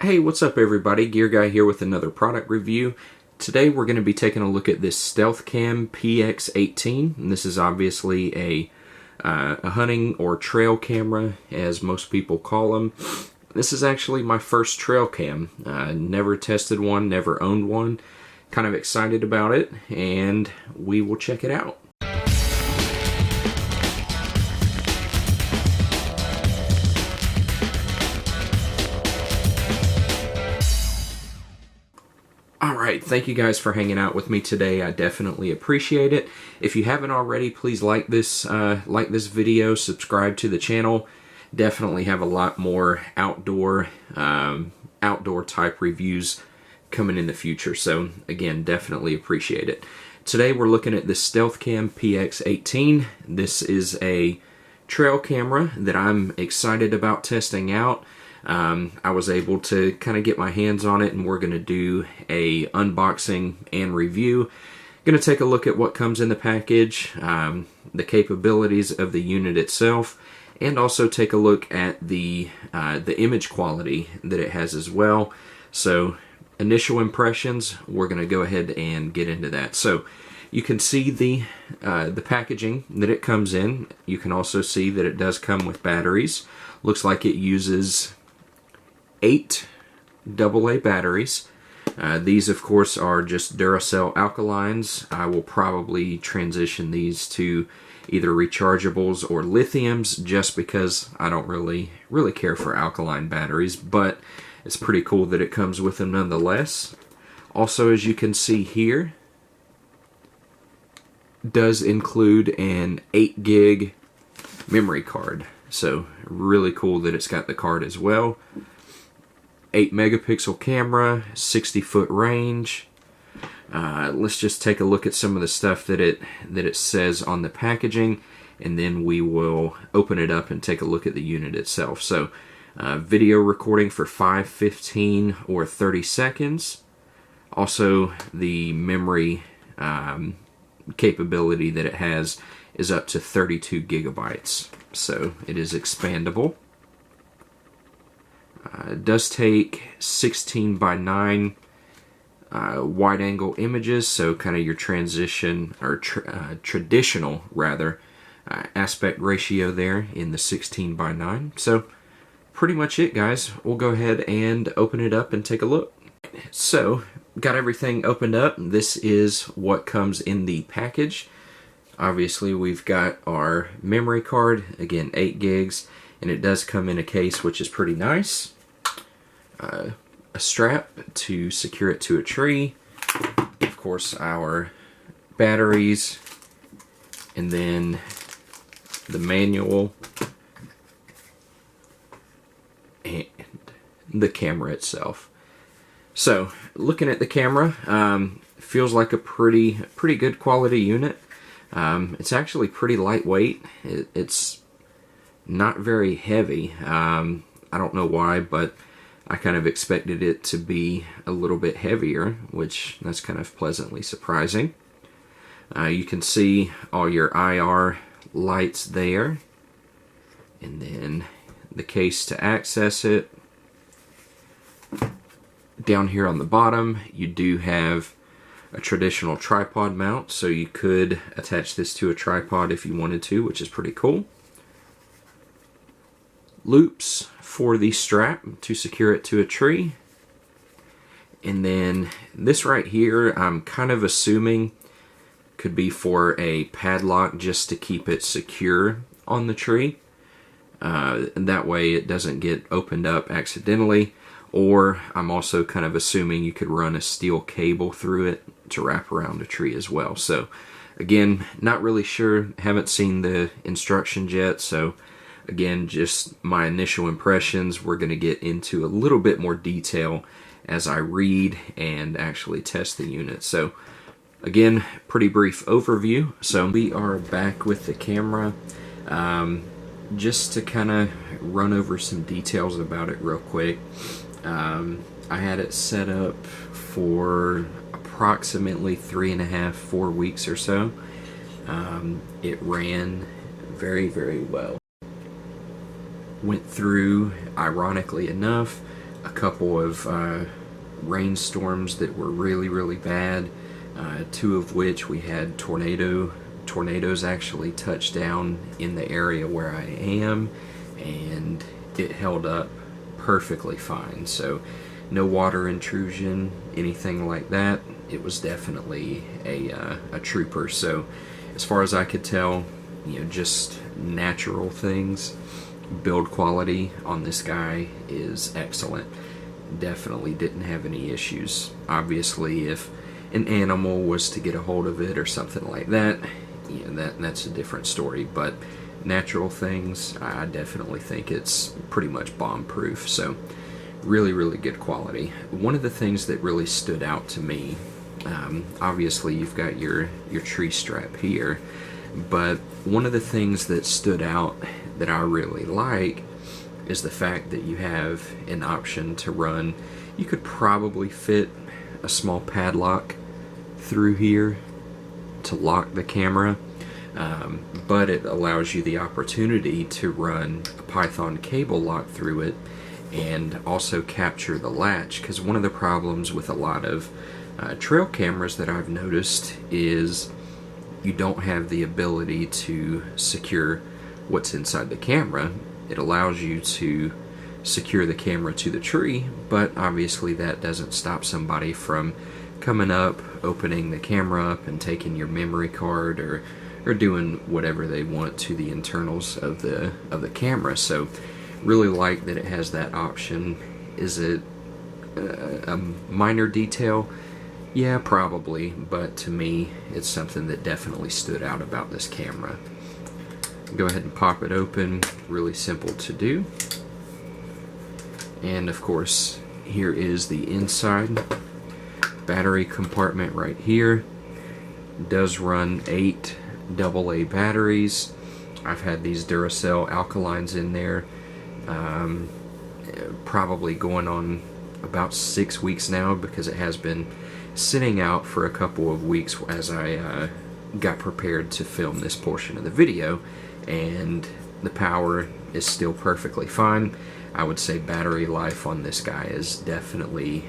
Hey, what's up everybody? Gear Guy here with another product review. Today we're going to be taking a look at this Stealth Cam PX18. And this is obviously a hunting or trail camera, as most people call them. This is actually my first trail cam. Never tested one, never owned one. Kind of excited about it, and we will check it out. Alright, thank you guys for hanging out with me today. I definitely appreciate it. If you haven't already, please like this video, subscribe to the channel. Definitely have a lot more outdoor type reviews coming in the future. So again, definitely appreciate it. Today we're looking at the Stealth Cam PX18. This is a trail camera that I'm excited about testing out. I was able to kind of get my hands on it, and we're going to do a unboxing and review. Going to take a look at what comes in the package, the capabilities of the unit itself, and also take a look at the image quality that it has as well. So initial impressions, we're going to go ahead and get into that. So you can see the packaging that it comes in. You can also see that it does come with batteries. Looks like it uses 8 AA batteries. These of course are just Duracell alkalines. I will probably transition these to either rechargeables or lithiums, just because I don't really care for alkaline batteries, but it's pretty cool that it comes with them nonetheless. Also, as you can see here, does include an 8 gig memory card. So really cool that it's got the card as well. 8 megapixel camera, 60-foot range. Let's just take a look at some of the stuff that it says on the packaging, and then we will open it up and take a look at the unit itself. So video recording for 5, 15, or 30 seconds. Also, the memory capability that it has is up to 32 gigabytes. So it is expandable. It does take 16:9 wide angle images, so kind of your transition, or traditional rather, aspect ratio there in the 16:9. So pretty much it, guys. We'll go ahead and open it up and take a look. So got everything opened up. This is what comes in the package. Obviously we've got our memory card, again 8 gigs, and it does come in a case, which is pretty nice. A strap to secure it to a tree. Of course, our batteries, and then the manual, and the camera itself. So, looking at the camera, feels like a pretty good quality unit. It's actually pretty lightweight. It's not very heavy. I don't know why, but I kind of expected it to be a little bit heavier, which that's kind of pleasantly surprising. You can see all your IR lights there, and then the case to access it. Down here on the bottom, you do have a traditional tripod mount, so you could attach this to a tripod if you wanted to, which is pretty cool. Loops for the strap to secure it to a tree. And then this right here, I'm kind of assuming could be for a padlock, just to keep it secure on the tree. And that way it doesn't get opened up accidentally. Or I'm also kind of assuming you could run a steel cable through it to wrap around a tree as well. So again, not really sure, haven't seen the instructions yet, so again, just my initial impressions. We're going to get into a little bit more detail as I read and actually test the unit. So again, pretty brief overview. So we are back with the camera. Just to kind of run over some details about it real quick. I had it set up for approximately 3.5, 4 weeks or so. It ran very, very well. Went through, ironically enough, a couple of rainstorms that were really, really bad. Two of which we had tornadoes actually touch down in the area where I am, and it held up perfectly fine. So no water intrusion, anything like that. It was definitely a trooper. So as far as I could tell, just natural things, build quality on this guy is excellent. Definitely didn't have any issues. Obviously, if an animal was to get a hold of it or something like that, that's a different story. But natural things, I definitely think it's pretty much bomb-proof. So really, really good quality. One of the things that really stood out to me, obviously you've got your tree strap here, but one of the things that stood out that I really like is the fact that you have an option to run. You could probably fit a small padlock through here to lock the camera, but it allows you the opportunity to run a Python cable lock through it and also capture the latch, because one of the problems with a lot of trail cameras that I've noticed is you don't have the ability to secure what's inside the camera. It allows you to secure the camera to the tree, but obviously that doesn't stop somebody from coming up, opening the camera up, and taking your memory card or doing whatever they want to the internals of the camera. So really like that it has that option. Is it a minor detail? Yeah, probably, but to me it's something that definitely stood out about this camera. Go ahead and pop it open, really simple to do. And of course, here is the inside battery compartment right here. Does run 8 AA batteries. I've had these Duracell alkalines in there probably going on about 6 weeks now, because it has been sitting out for a couple of weeks as I got prepared to film this portion of the video, and the power is still perfectly fine. I would say battery life on this guy is definitely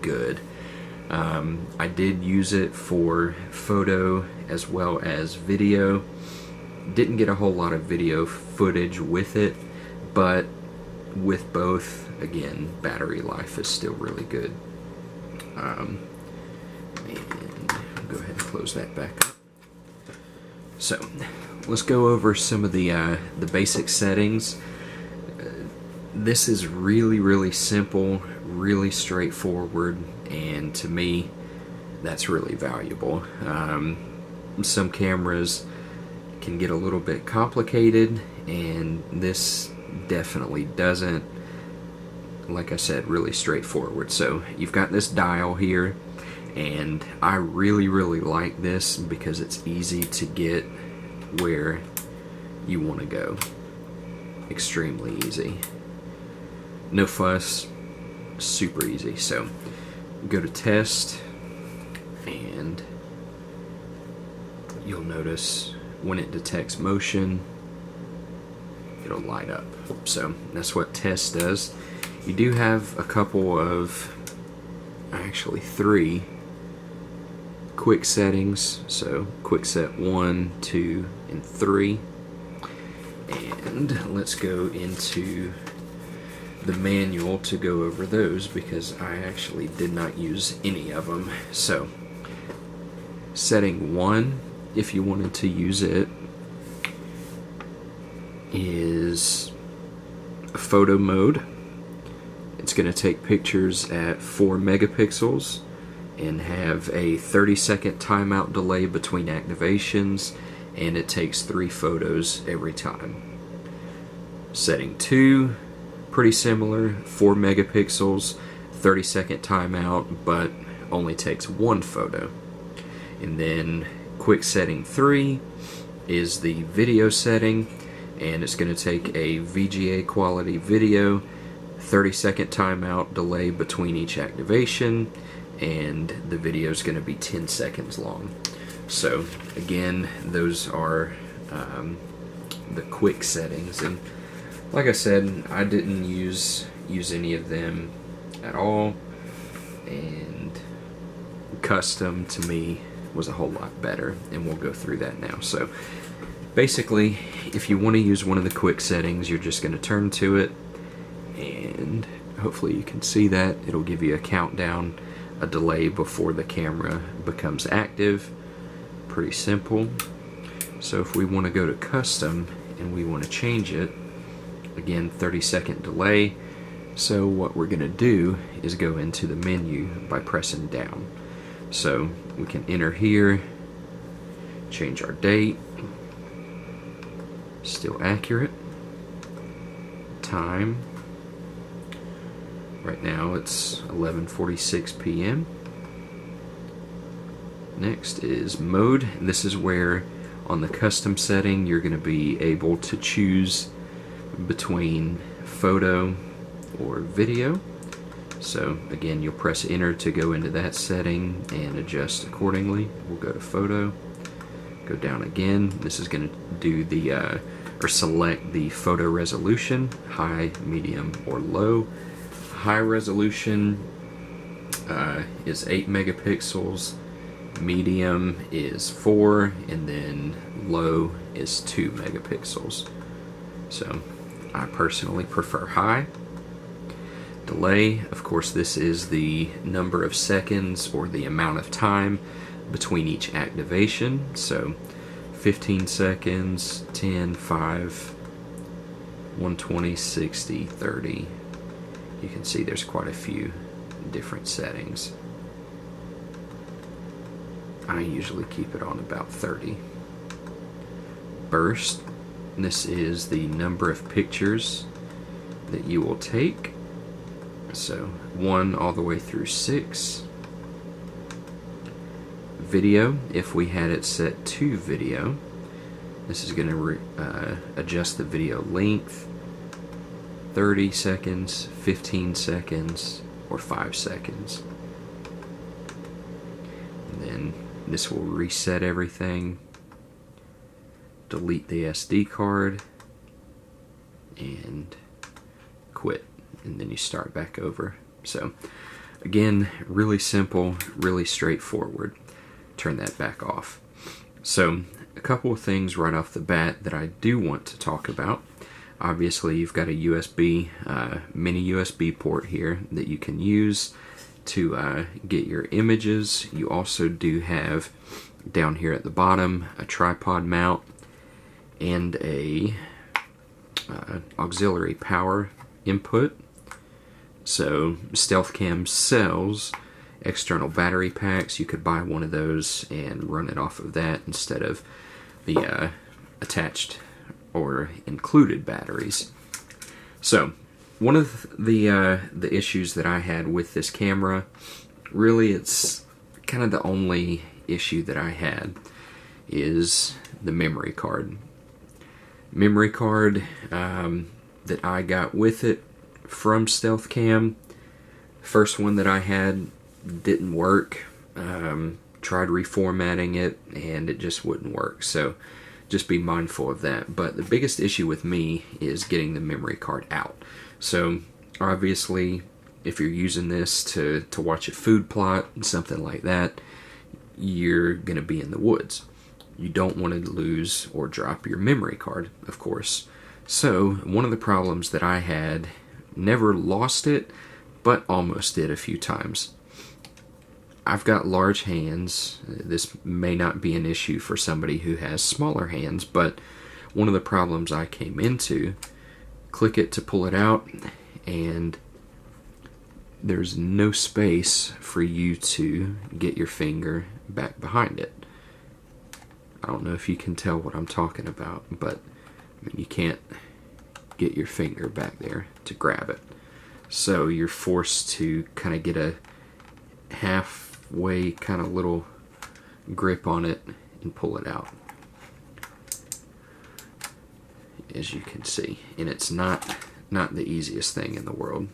good. I did use it for photo as well as video. Didn't get a whole lot of video footage with it, but with both, again, battery life is still really good. And go ahead and close that back up. So let's go over some of the basic settings. This is really, really simple, really straightforward, and to me, that's really valuable. Some cameras can get a little bit complicated, and this definitely doesn't. Like I said, really straightforward. So you've got this dial here, and I really, really like this because it's easy to get where you want to go. Extremely easy. No fuss, super easy. So go to test, and you'll notice when it detects motion, it'll light up. So that's what test does. You do have a couple of, actually 3 quick settings. So quick set 1, 2, and 3. And let's go into the manual to go over those, because I actually did not use any of them. So setting 1, if you wanted to use it, is photo mode. It's going to take pictures at 4 megapixels and have a 30-second timeout delay between activations, and it takes 3 photos every time. Setting 2, pretty similar, 4 megapixels, 30-second timeout, but only takes 1 photo. And then quick setting 3 is the video setting. and it's going to take a VGA quality video, 30-second timeout delay between each activation, and the video is going to be 10 seconds long. So again, those are the quick settings, and like I said, I didn't use any of them at all, and custom to me was a whole lot better, and we'll go through that now. So basically, if you want to use one of the quick settings, you're just going to turn to it, and hopefully you can see that it'll give you a countdown, a delay before the camera becomes active. Pretty simple. So if we want to go to custom and we want to change it, again, 30-second delay. So what we're going to do is go into the menu by pressing down. So we can enter here, change our date, still accurate, time, right now it's 11:46 p.m. Next is mode. This is where on the custom setting you're going to be able to choose between photo or video. So again, you'll press enter to go into that setting and adjust accordingly. We'll go to photo, go down again. This is going to do the or select the photo resolution, high, medium, or low. High resolution is 8 megapixels, medium is 4, and then low is 2 megapixels. So I personally prefer high. Delay, of course, this is the number of seconds or the amount of time between each activation. So 15 seconds, 10, 5, 120, 60, 30. You can see there's quite a few different settings. I usually keep it on about 30. Burst, this is the number of pictures that you will take. So 1 all the way through 6. Video, if we had it set to video, this is going to adjust the video length, 30 seconds, 15 seconds, or 5 seconds. And then this will reset everything, delete the SD card, and quit. And then you start back over. So again, really simple, really straightforward. Turn that back off. So a couple of things right off the bat that I do want to talk about. Obviously, you've got a USB, mini USB port here that you can use to get your images. You also do have down here at the bottom a tripod mount and a auxiliary power input. So Stealth Cam sells external battery packs. You could buy one of those and run it off of that instead of the attached or included batteries. So one of the issues that I had with this camera, really it's kind of the only issue that I had, is the memory card. Memory card that I got with it from Stealth Cam, first one that I had didn't work. Tried reformatting it and it just wouldn't work, so just be mindful of that. But the biggest issue with me is getting the memory card out. So obviously, if you're using this to watch a food plot and something like that, you're gonna be in the woods. You don't want to lose or drop your memory card, of course. So one of the problems that I had, never lost it, but almost did a few times. I've got large hands. This may not be an issue for somebody who has smaller hands, but one of the problems I came into, click it to pull it out, and there's no space for you to get your finger back behind it. I don't know if you can tell what I'm talking about, but I mean, you can't get your finger back there to grab it. So you're forced to kind of get a halfway kind of little grip on it and pull it out. as you can see, and it's not the easiest thing in the world.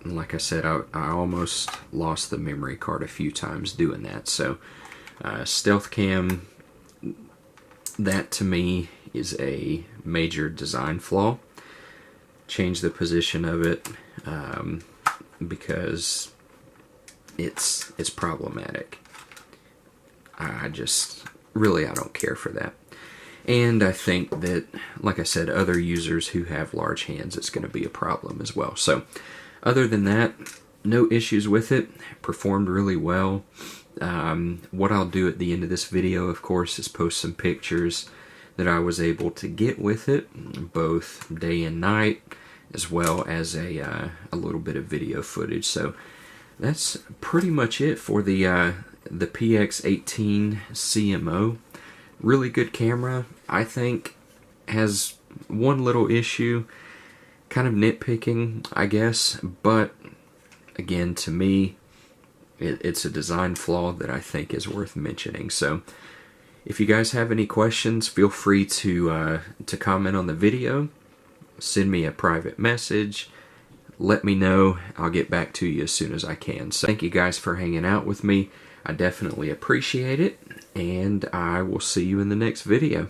And like I said, I almost lost the memory card a few times doing that. So Stealth Cam, that to me is a major design flaw. Change the position of it because it's problematic. I don't care for that. And I think that, like I said, other users who have large hands, it's going to be a problem as well. So other than that, no issues with it. Performed really well. What I'll do at the end of this video, of course, is post some pictures that I was able to get with it, both day and night, as well as a little bit of video footage. So that's pretty much it for the PX18 CMO. Really good camera. I think has one little issue, kind of nitpicking, I guess, but again, to me, it's a design flaw that I think is worth mentioning. So if you guys have any questions, feel free to comment on the video, send me a private message, let me know. I'll get back to you as soon as I can. So thank you guys for hanging out with me. I definitely appreciate it, and I will see you in the next video.